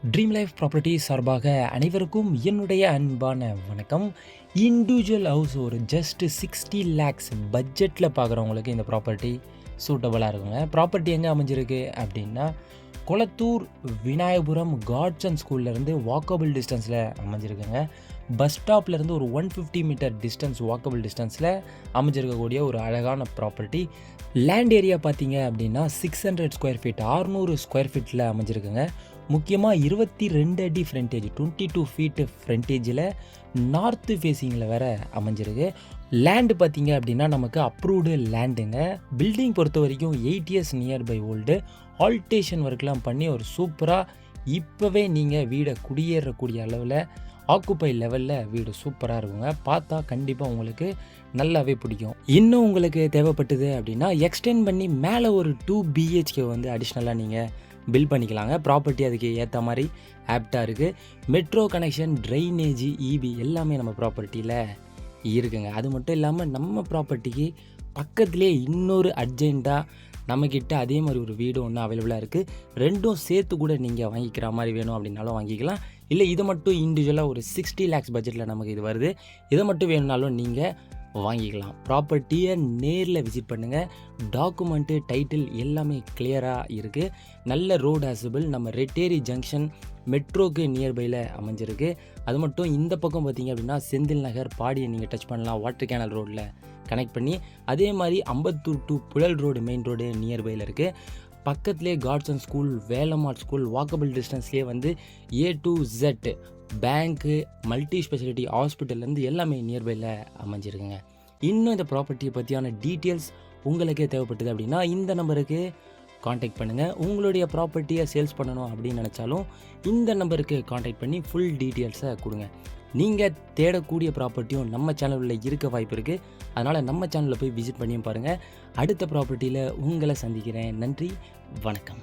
Dream life property சார்பாக அனைவருக்கும் என்னுடைய அன்பான வணக்கம். இண்டிவிஜுவல் ஹவுஸ் ஒரு ஜஸ்ட் 60 லேக்ஸ் பட்ஜெட்டில் பார்க்குறவங்களுக்கு இந்த ப்ராப்பர்ட்டி சூட்டபுளாக இருக்குங்க. ப்ராப்பர்ட்டி எங்கே அமைஞ்சிருக்கு அப்படின்னா, கொளத்தூர் விநாயகபுரம் காட்சன் ஸ்கூல்லேருந்து வாக்கபிள் டிஸ்டன்ஸில் அமைஞ்சிருக்குங்க. பஸ் ஸ்டாப்லேருந்து ஒரு 150 மீட்டர் டிஸ்டன்ஸ் வாக்கபிள் டிஸ்டன்ஸில் அமைஞ்சிருக்கக்கூடிய ஒரு அழகான ப்ராப்பர்ட்டி. லேண்ட் ஏரியா பார்த்தீங்க அப்படின்னா 600 ஸ்கொயர் ஃபீட் 600 ஸ்கொயர் ஃபீட்டில் அமைஞ்சிருக்குங்க. முக்கியமாக 22 அடி ஃப்ரண்டேஜ் 22 ஃபீட்டு ஃப்ரண்டேஜில் நார்த்து ஃபேஸிங்கில் வேறு அமைஞ்சிருக்கு. லேண்டு பார்த்தீங்க அப்படின்னா நமக்கு அப்ரூவ்டு லேண்டுங்க. பில்டிங் பொறுத்த வரைக்கும் 8 இயர்ஸ் நியர்பை ஓல்டு. ஆல்டேஷன் ஒர்க்லாம் பண்ணி ஒரு சூப்பராக இப்போவே நீங்கள் வீடை குடியேறக்கூடிய அளவில் ஆக்குப்பை லெவலில் வீடு சூப்பராக இருக்குங்க. பார்த்தா கண்டிப்பாக உங்களுக்கு நல்லாவே பிடிக்கும். இன்னும் உங்களுக்கு தேவைப்பட்டது அப்படின்னா எக்ஸ்டெண்ட் பண்ணி மேலே ஒரு 2 பிஹெச்கே வந்து அடிஷ்னலாக நீங்கள் பில் பண்ணிக்கலாங்க. ப்ராப்பர்ட்டி அதுக்கு ஏற்ற மாதிரி ஆப்டாக இருக்குது. மெட்ரோ கனெக்ஷன், ட்ரைனேஜ், இபி எல்லாமே நம்ம ப்ராப்பர்ட்டியில் இருக்குங்க. அது மட்டும் இல்லாமல் நம்ம ப்ராப்பர்ட்டிக்கு பக்கத்துலேயே இன்னொரு அர்ஜெண்ட்டாக நம்மக்கிட்ட அதே மாதிரி ஒரு வீடு ஒன்று அவைலபிளாக இருக்குது. ரெண்டும் சேர்த்து கூட நீங்கள் வாங்கிக்கிற மாதிரி வேணும் அப்படின்னாலும் வாங்கிக்கலாம். இல்லை இதை மட்டும் இண்டிவிஜுவலாக ஒரு 60 லேக்ஸ் பட்ஜெட்டில் நமக்கு இது வருது, இதை மட்டும் வேணும்னாலும் நீங்கள் வாங்கிக்கலாம். ப்ராப்பர்ட்டியை நேரில் விசிட் பண்ணுங்கள். டாக்குமெண்ட்டு, டைட்டில் எல்லாமே கிளியராக இருக்குது. நல்ல ரோடு ஆசபிள். நம்ம ரெட்டேரி ஜங்ஷன் மெட்ரோக்கு நியர்பையில் அமைஞ்சிருக்கு. அது மட்டும் இந்த பக்கம் பார்த்திங்க அப்படின்னா செந்தில் நகர், பாடியை நீங்கள் டச் பண்ணலாம். வாட்டர் கேனல் ரோட்டில் கனெக்ட் பண்ணி, அதே மாதிரி Ambattur to Puzhal road main road நியர்பையில் இருக்குது. பக்கத்துலேயே Godson school, Velammal school, walkable டிஸ்டன்ஸ்லேயே வந்து A to Z பேங்க்கு, மல்டி ஸ்பெஷாலிட்டி ஹாஸ்பிட்டல்லேருந்து எல்லாமே நியர்பையில் அமைஞ்சிருக்குங்க. இன்னும் இந்த ப்ராப்பர்ட்டியை பற்றியான டீட்டெயில்ஸ் உங்களுக்கே தேவைப்பட்டது அப்படின்னா இந்த நம்பருக்கு காண்டாக்ட் பண்ணுங்கள். உங்களுடைய ப்ராப்பர்ட்டியை சேல்ஸ் பண்ணணும் அப்படின்னு நினச்சாலும் இந்த நம்பருக்கு காண்டாக்ட் பண்ணி ஃபுல் டீட்டெயில்ஸை கொடுங்க. நீங்கள் தேடக்கூடிய ப்ராப்பர்ட்டியும் நம்ம சேனலில் இருக்க வாய்ப்பு இருக்குது. அதனால் நம்ம சேனலில் போய் விசிட் பண்ணியும் பாருங்கள். அடுத்த ப்ராப்பர்ட்டியில் உங்களை சந்திக்கிறேன். நன்றி, வணக்கம்.